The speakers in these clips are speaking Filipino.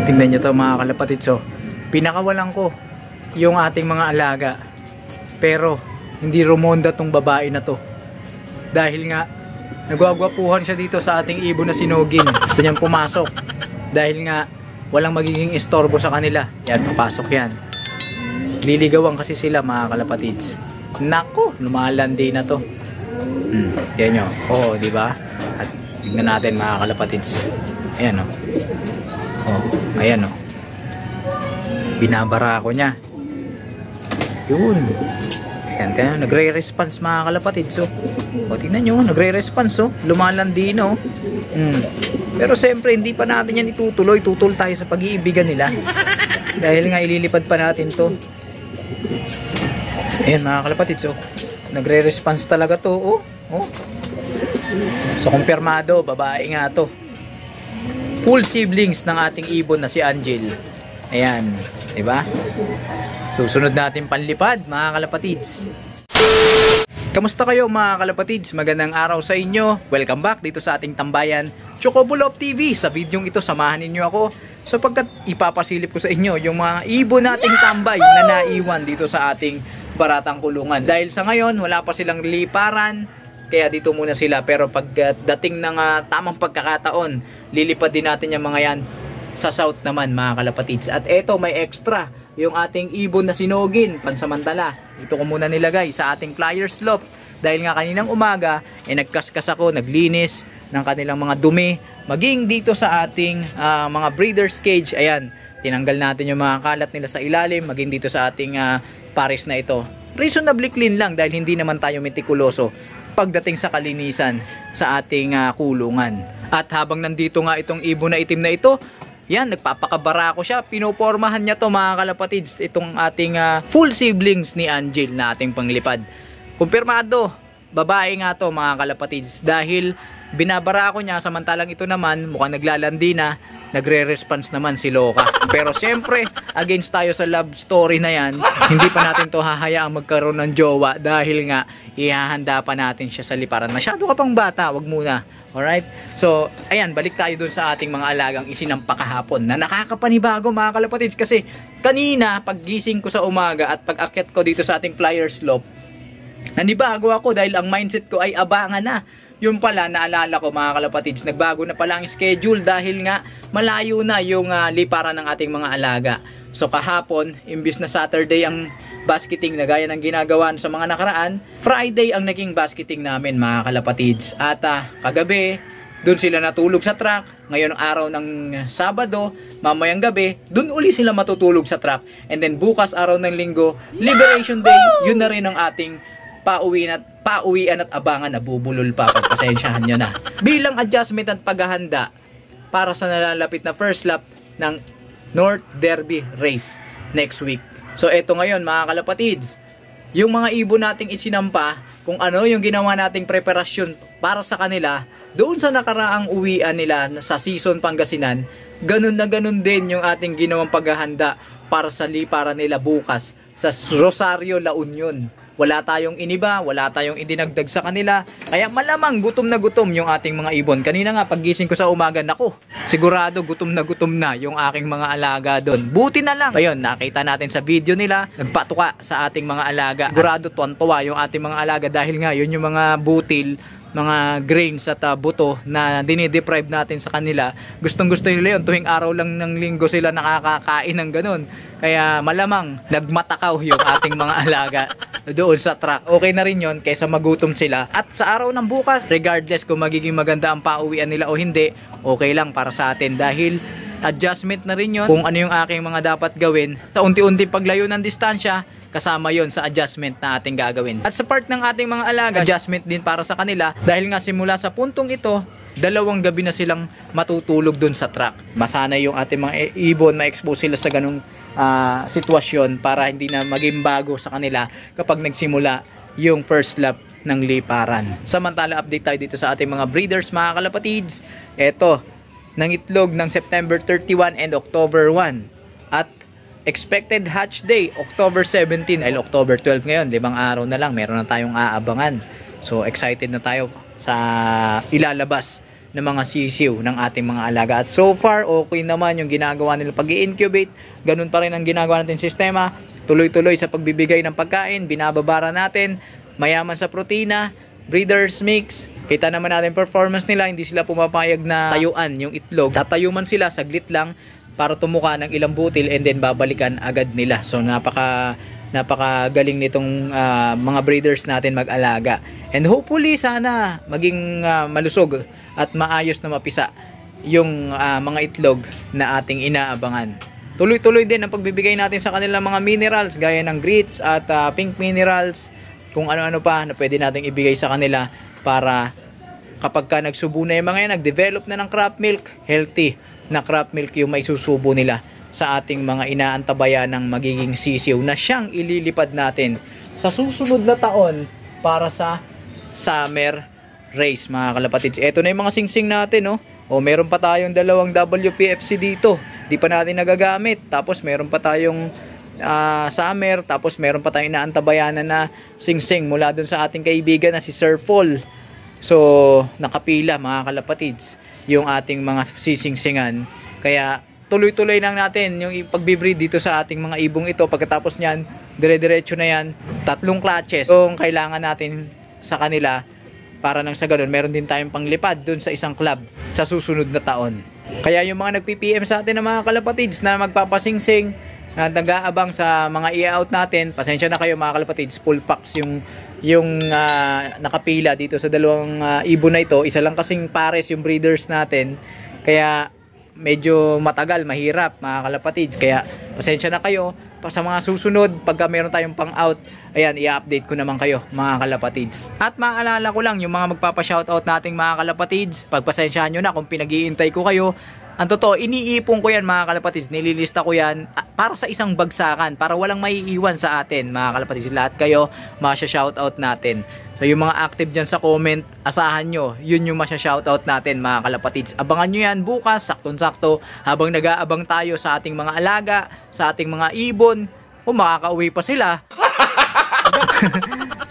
Tingnan nyo to mga kalapatid. So, pinakawalan ko yung ating mga alaga. Pero, hindi rumonda tong babae na to. Dahil nga, nagwagwapuhan siya dito sa ating ibon na sinugin. Gusto niyang pumasok. Dahil nga, walang magiging istorbo sa kanila. Yan, papasok yan. Liligawan kasi sila mga kalapatids. Nako, lumalandi na to. Yan nyo. Oo, diba? At tingnan natin mga kalapatids. Ayan o. Ayan o. Binabara ako niya. Yun. Ayan, kaya nagre-response mga kalapatid. So, tingnan nyo, nagre-response. Lumalandi na. Pero siyempre, hindi pa natin yan itutuloy. Tutul tayo sa pag-iibigan nila. Dahil nga, ililipad pa natin to. Ayan mga kalapatid. So, nagre-response talaga to. So, kumpirmado, babae nga to. Full siblings ng ating ibon na si Angel. Ayan, diba? Susunod natin panlipad mga kalapatids. Kamusta kayo mga kalapatids? Magandang araw sa inyo. Welcome back dito sa ating tambayan Chocobulop TV. Sa videong ito samahan ninyo ako sapagkat ipapasilip ko sa inyo yung mga ibon nating tambay na naiwan dito sa ating baratang kulungan. Dahil sa ngayon wala pa silang liparan, kaya dito muna sila. Pero pagdating ng tamang pagkakataon, lilipad din natin yung mga yan sa south naman mga kalapatids. At eto, may extra yung ating ibon na sinugin pansamantala. Ito ko muna nilagay sa ating flyer slope. Dahil nga kaninang umaga nagkaskas ako, naglinis ng kanilang mga dumi, maging dito sa ating mga breeders cage. Ayan, tinanggal natin yung mga kalat nila sa ilalim, maging dito sa ating pares na ito. Reasonably clean lang dahil hindi naman tayo metikuloso pagdating sa kalinisan sa ating kulungan. At habang nandito nga itong ibon na itim na ito, yan, nagpapakabara ko siya. Pinopormahan niya to mga kalapatids, itong ating full siblings ni Angel na ating panglipad. Kumpirmado, babae nga to mga kalapatids. Dahil binabara ko niya, samantalang ito naman mukhang naglalandi na, nagre-response naman si Loka. Pero syempre, against tayo sa love story na yan, hindi pa natin to hahayaang magkaroon ng jowa dahil nga ihahanda pa natin siya sa liparan. Masyado ka pang bata, wag muna. Alright? So, ayan, balik tayo dun sa ating mga alagang isinampa kahapon na nakakapanibago mga kalapatids. Kasi kanina, paggising ko sa umaga at pag-akyat ko dito sa ating flyer slope, nanibago ako dahil ang mindset ko ay abangan na. Yung pala, naalala ko mga kalapatids, nagbago na pala ang schedule dahil nga malayo na yung liparan ng ating mga alaga. So kahapon, imbis na Saturday ang basketing na gaya ng ginagawa sa mga nakaraan, Friday ang naging basketing namin mga kalapatids. At kagabi, dun sila natulog sa truck. Ngayon ang araw ng Sabado, mamayang gabi, dun uli sila matutulog sa truck. And then bukas araw ng Linggo, Liberation Day, yun na rin ang ating pauwian at abangan. Nabubulol pa, pagpasensyahan nyo na. Bilang adjustment at paghahanda para sa nalalapit na first lap ng North Derby Race next week. So eto ngayon mga kalapatids, yung mga ibon nating isinampa, kung ano yung ginawa nating preparasyon para sa kanila doon sa nakaraang uwian nila sa season Pangasinan, ganun na ganun din yung ating ginawang paghahanda para sa liparan nila bukas sa Rosario, La Union. Wala tayong iniba, wala tayong idinagdag sa kanila. Kaya malamang gutom na gutom yung ating mga ibon. Kanina nga paggising ko sa umaga, nako, sigurado gutom na yung aking mga alaga doon. Buti na lang. Ayun, nakita natin sa video nila, nagpatuka sa ating mga alaga. Sigurado tuwan-tuwa yung ating mga alaga dahil nga yun yung mga butil, mga grains at buto na dinideprive natin sa kanila. Gustong gusto nila yun. Tuwing araw lang ng linggo sila nakakakain ng ganun. Kaya malamang nagmatakaw yung ating mga alaga doon sa truck. Okay na rin yun kaysa magutom sila. At sa araw ng bukas, regardless kung magiging maganda ang pauwian nila o hindi, okay lang para sa atin dahil adjustment na rin yun kung ano yung aking mga dapat gawin sa unti-unti paglayo ng distansya. Kasama yon sa adjustment na ating gagawin. At sa part ng ating mga alaga, adjustment din para sa kanila dahil nga simula sa puntong ito, 2 gabi na silang matutulog dun sa truck. Masana yung ating mga ibon, ma-expose sila sa ganung sitwasyon para hindi na maging bago sa kanila kapag nagsimula yung first lap ng liparan. Samantala, update tayo dito sa ating mga breeders mga kalapatids. Eto, nangitlog ng September 31 and October 1. At expected hatch day, October 17 ay October 12 ngayon. 5 araw na lang, meron na tayong aabangan. So excited na tayo sa ilalabas ng mga sisiw ng ating mga alaga. At so far, okay naman yung ginagawa nila pag-i-incubate. Ganun pa rin ang ginagawa natin sistema. Tuloy-tuloy sa pagbibigay ng pagkain, binababara natin, mayaman sa protina, breeders mix. Kita naman natin performance nila, hindi sila pumapayag na tayuan yung itlog. Tatayo man sila, saglit lang para tumuka ng ilang butil and then babalikan agad nila. So napakagaling nitong mga breeders natin mag-alaga. And hopefully sana maging malusog at maayos na mapisa yung mga itlog na ating inaabangan. Tuloy-tuloy din ang pagbibigay natin sa kanilang mga minerals gaya ng grits at pink minerals, kung ano-ano pa na pwede nating ibigay sa kanila para kapag ka nagsubo na yung mga yan, nag-develop na ng crop milk, healthy na crop milk yung maisusubo nila sa ating mga inaantabayan ng magiging sisiw na siyang ililipad natin sa susunod na taon para sa summer race, mga kalapatids. Ito na yung mga singsing natin, no? O meron pa tayong dalawang WPFC dito, di pa natin nagagamit. Tapos meron pa tayong summer, tapos meron pa tayong inaantabayanan na singsing mula dun sa ating kaibigan na si Sir Paul. So nakapila, mga kalapatids, yung ating mga sisingsingan. Kaya tuloy-tuloy lang natin yung pagbibreed dito sa ating mga ibong ito. Pagkatapos nyan, dire-diretso na yan, 3 clutches yung kailangan natin sa kanila, para nang sa ganun meron din tayong panglipad dun sa isang club sa susunod na taon. Kaya yung mga nagpi-PM sa atin ng mga kalapatids na magpapasingsing, na nag-aabang sa mga i-out natin, pasensya na kayo mga kalapatids, full packs yung nakapila dito sa dalawang ibon na ito. Isa lang kasing pares yung breeders natin, kaya medyo matagal, mahirap mga kalapatids. Kaya pasensya na kayo. Sa mga susunod, pagka meron tayong pang-out, ayan, i-update ko naman kayo mga kalapatids. At maalala ko lang, yung mga magpapa-shoutout nating mga kalapatids, pagpasensyahan nyo na kung pinag-iintay ko kayo. Ang totoo, iniipon ko yan mga kalapatids, nililista ko yan para sa isang bagsakan, para walang maiiwan sa atin mga kalapatids. Lahat kayo, masya-shoutout natin. So yung mga active dyan sa comment, asahan nyo, yun yung masya-shoutout natin mga kalapatids. Abangan nyo yan bukas, saktong-sakto, habang nag-aabang tayo sa ating mga alaga, sa ating mga ibon, kung makakauwi pa sila.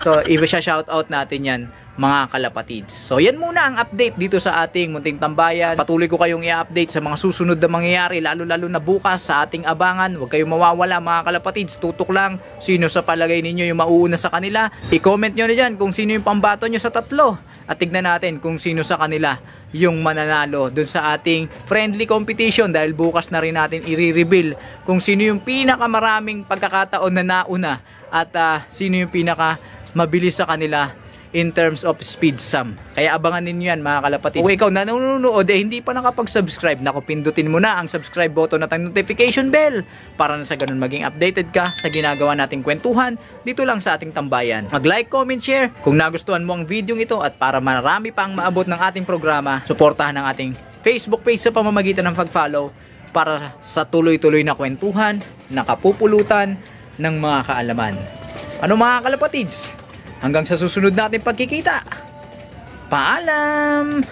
So i-shoutout natin yan mga kalapatids. So yan muna ang update dito sa ating munting tambayan. Patuloy ko kayong i-update sa mga susunod na mangyayari, lalo-lalo na bukas sa ating abangan. Huwag kayong mawawala mga kalapatids. Tutok lang sino sa palagay ninyo yung mauuna sa kanila. I-comment nyo na dyan kung sino yung pambato nyo sa 3. At tignan natin kung sino sa kanila yung mananalo dun sa ating friendly competition, dahil bukas na rin natin i-reveal kung sino yung pinakamaraming pagkakataon na nauna at sino yung pinaka mabilis sa kanila in terms of speed sum. Kaya abangan ninyo yan mga kalapatids. Kung ikaw na nanonood hindi pa nakapag-subscribe, naku, pindutin mo na ang subscribe button at ang notification bell para na sa ganun maging updated ka sa ginagawa nating kwentuhan dito lang sa ating tambayan. Mag-like, comment, share kung nagustuhan mo ang video ito, at para marami pa ang maabot ng ating programa, suportahan ang ating Facebook page sa pamamagitan ng pag-follow para sa tuloy-tuloy na kwentuhan, nakapupulutan ng mga kaalaman. Ano mga kalapatids? Hanggang sa susunod natin pagkikita. Paalam!